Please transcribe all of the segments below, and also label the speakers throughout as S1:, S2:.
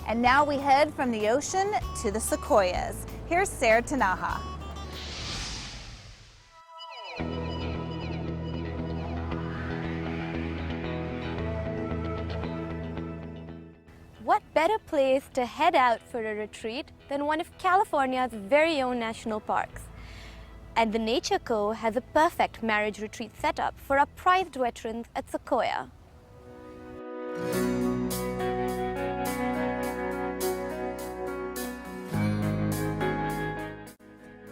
S1: And now we head from the ocean to the Sequoias. Here's Sarah Tanaha.
S2: What better place to head out for a retreat than one of California's very own national parks? And the Nature Co. has a perfect marriage retreat setup for our prized veterans at Sequoia.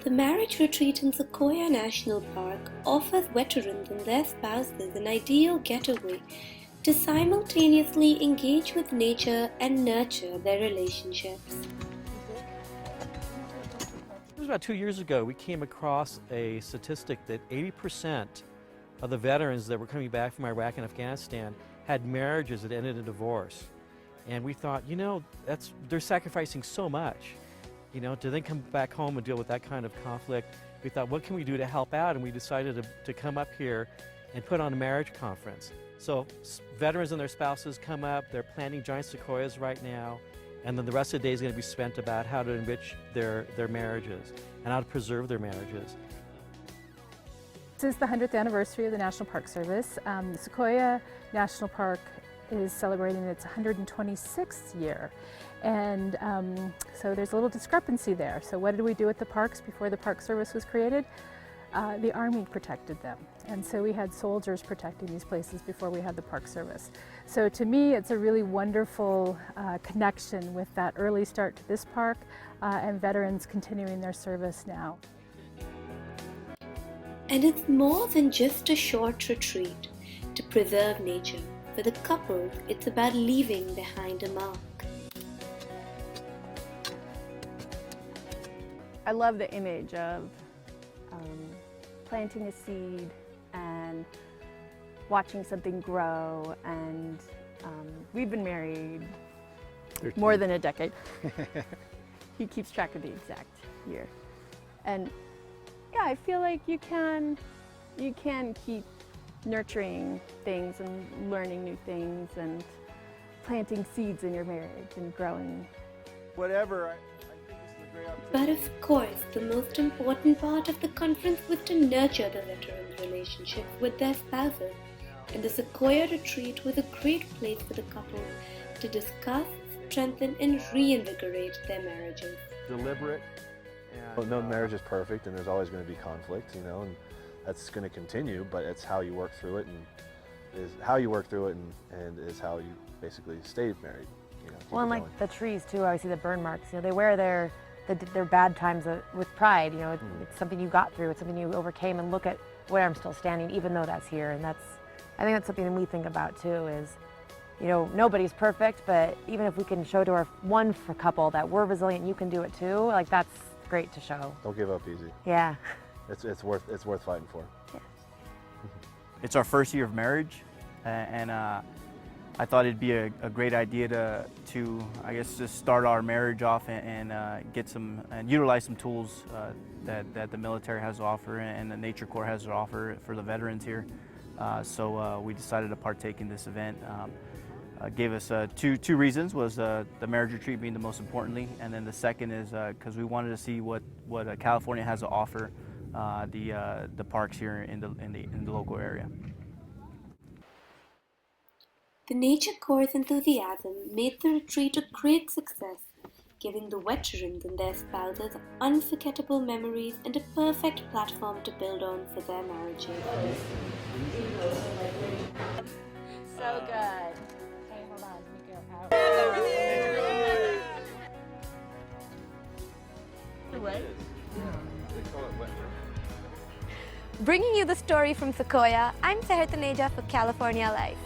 S2: The marriage retreat in Sequoia National Park offers veterans and their spouses an ideal getaway to simultaneously engage with nature and nurture their relationships.
S3: It was about 2 years ago we came across a statistic that 80% of the veterans that were coming back from Iraq and Afghanistan had marriages that ended in divorce. And we thought, you know, they're sacrificing so much, you know, to then come back home and deal with that kind of conflict. We thought, what can we do to help out? And we decided to come up here and put on a marriage conference. So veterans and their spouses come up, they're planting giant sequoias right now, and then the rest of the day is going to be spent about how to enrich their marriages and how to preserve their marriages.
S4: This is the 100th anniversary of the National Park Service. The Sequoia National Park is celebrating its 126th year. And so there's a little discrepancy there. So what did we do at the parks before the Park Service was created? The Army protected them. And so we had soldiers protecting these places before we had the Park Service. So to me, it's a really wonderful connection with that early start to this park and veterans continuing their service now.
S2: And it's more than just a short retreat to preserve nature. For the couple, it's about leaving behind a mark.
S5: I love the image of planting a seed and watching something grow, and we've been married
S6: 13.
S5: more than a decade. He keeps track of the exact year. And yeah, I feel like you can keep nurturing things and learning new things and planting seeds in your marriage and growing.
S6: Whatever, I think this is a great opportunity.
S2: But of course, the most important part of the conference was to nurture the veterans' relationship with their spouses. And the Sequoia retreat was a great place for the couple to discuss, strengthen, and reinvigorate their marriages.
S6: Deliberate.
S7: Well, no marriage is perfect, and there's always going to be conflict, you know, and that's going to continue. But it's how you work through it, and is how is how you basically stay married. You know,
S8: well, and like the trees too, obviously the burn marks. You know, they wear their bad times with pride. You know, it's something you got through. It's something you overcame, and look at where I'm still standing, even though that's here. And I think that's something that we think about too. Is, you know, nobody's perfect, but even if we can show to our one couple that we're resilient, you can do it too. Like that's great to show.
S7: Don't give up easy.
S8: Yeah.
S7: It's worth fighting for.
S8: Yeah.
S9: It's our first year of marriage, and I thought it'd be a great idea to I guess just start our marriage off and get some and utilize some tools that the military has to offer and the Nature Corps has to offer for the veterans here. So we decided to partake in this event. Gave us two reasons. Was the marriage retreat being the most importantly, and then the second is because we wanted to see what California has to offer the parks here in the local area.
S2: The Nature Corps' enthusiasm made the retreat a great success, giving the veterans and their spouses unforgettable memories and a perfect platform to build on for their marriages.
S1: So good. Okay, hold on. Let me go out.
S2: Bringing you the story from Sequoia, I'm Sarah Tanaha for California Life.